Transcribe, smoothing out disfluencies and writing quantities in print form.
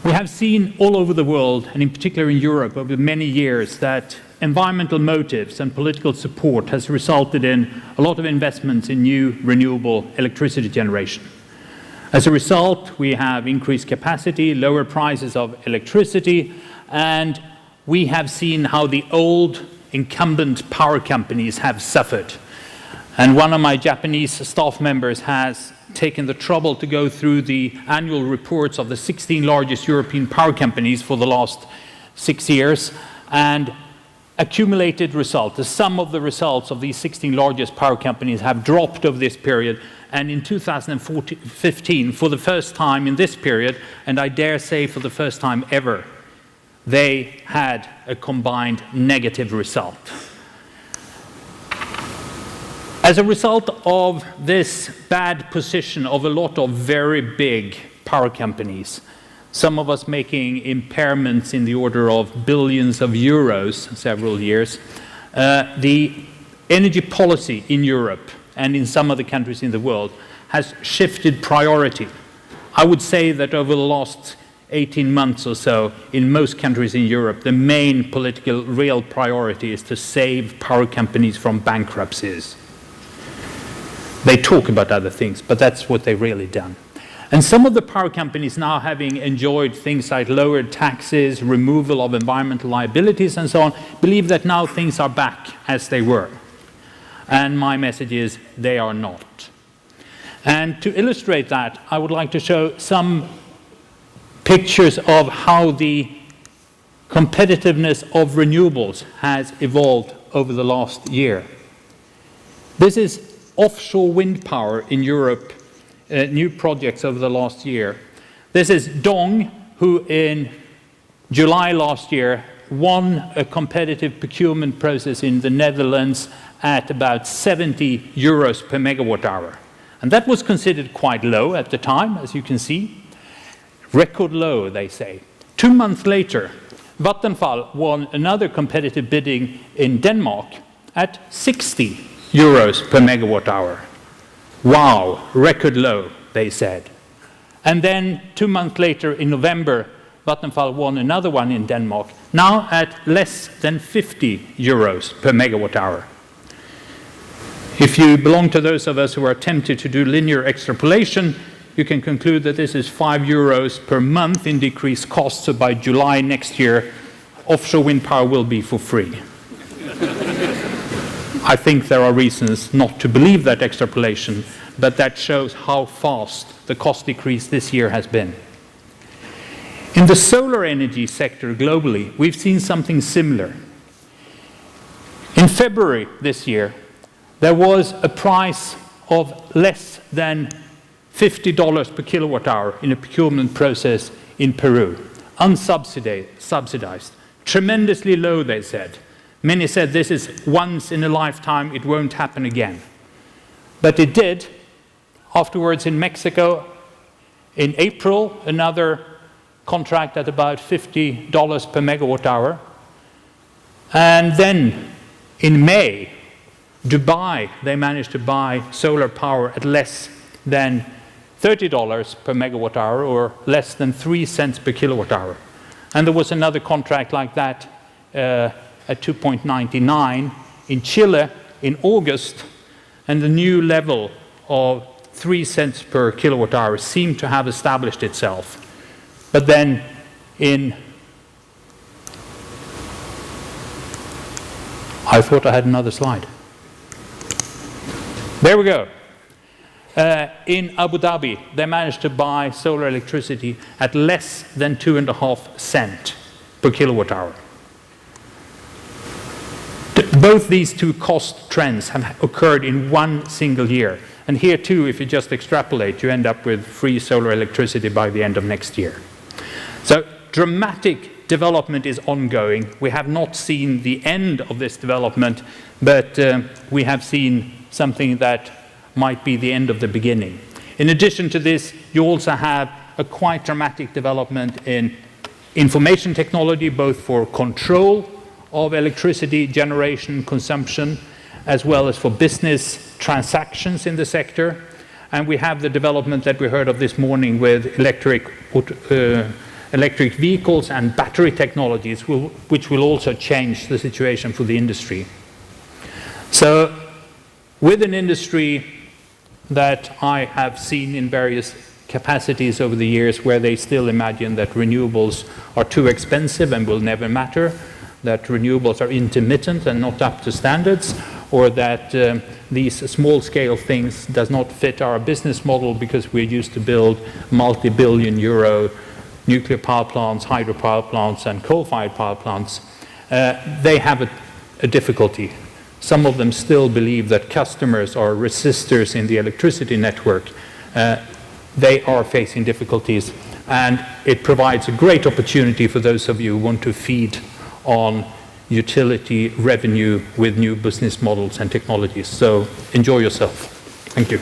We have seen all over the world, and in particular in Europe, over many years, that environmental motives and political support has resulted in a lot of investments in new renewable electricity generation. As a result, we have increased capacity, lower prices of electricity, and we have seen how the old incumbent power companies have suffered. And one of my Japanese staff members has taken the trouble to go through the annual reports of the 16 largest European power companies for the last 6 years, and accumulated result, the sum of the results of these 16 largest power companies have dropped over this period, and in 2015, for the first time in this period, and I dare say for the first time ever, they had a combined negative result. As a result of this bad position of a lot of very big power companies, some of us making impairments in the order of billions of euros several years, the energy policy in Europe and in some other countries in the world has shifted priority. I would say that over the last 18 months or so, in most countries in Europe, the main political real priority is to save power companies from bankruptcies. They talk about other things, but that's what they've really done. And some of the power companies now, having enjoyed things like lowered taxes, removal of environmental liabilities and so on, believe that now things are back as they were. And my message is they are not. And to illustrate that, I would like to show some pictures of how the competitiveness of renewables has evolved over the last year. This is offshore wind power in Europe, new projects over the last year. This is Dong, who in July last year won a competitive procurement process in the Netherlands at about 70 euros per megawatt hour. And that was considered quite low at the time, as you can see. Record low, they say. 2 months later, VATTENFALL won another competitive bidding in Denmark at 60 euros per megawatt hour. Wow, record low, they said. And then 2 months later, in November, VATTENFALL won another one in Denmark, now at less than 50 euros per megawatt hour. If you belong to those of us who are tempted to do linear extrapolation, you can conclude that this is 5 euros per month in decreased costs, so by July next year, offshore wind power will be for free. I think there are reasons not to believe that extrapolation, but that shows how fast the cost decrease this year has been. In the solar energy sector globally, we've seen something similar. In February this year, there was a price of less than $50 per kilowatt hour in a procurement process in Peru, unsubsidized, tremendously low, they said. Many said this is once in a lifetime, it won't happen again. But it did. Afterwards in Mexico, in April, another contract at about $50 per megawatt hour. And then in May, Dubai, they managed to buy solar power at less than $30 per megawatt hour, or less than 3 cents per kilowatt hour. And there was another contract like that at 2.99 in Chile in August, and the new level of 3 cents per kilowatt hour seemed to have established itself. But then I thought I had another slide. There we go. In Abu Dhabi, they managed to buy solar electricity at less than 2.5 cents per kilowatt hour. Both these two cost trends have occurred in one single year. And here too, if you just extrapolate, you end up with free solar electricity by the end of next year. So dramatic development is ongoing. We have not seen the end of this development, but we have seen something that might be the end of the beginning. In addition to this, you also have a quite dramatic development in information technology, both for control of electricity generation consumption, as well as for business transactions in the sector. And we have the development that we heard of this morning with electric vehicles and battery technologies, which will also change the situation for the industry. So with an industry that I have seen in various capacities over the years where they still imagine that renewables are too expensive and will never matter, that renewables are intermittent and not up to standards, or that these small-scale things does not fit our business model because we're used to build multi-billion euro nuclear power plants, hydropower plants, and coal-fired power plants, they have a difficulty. Some of them still believe that customers are resistors in the electricity network. They are facing difficulties, and it provides a great opportunity for those of you who want to feed on utility revenue with new business models and technologies. So enjoy yourself. Thank you.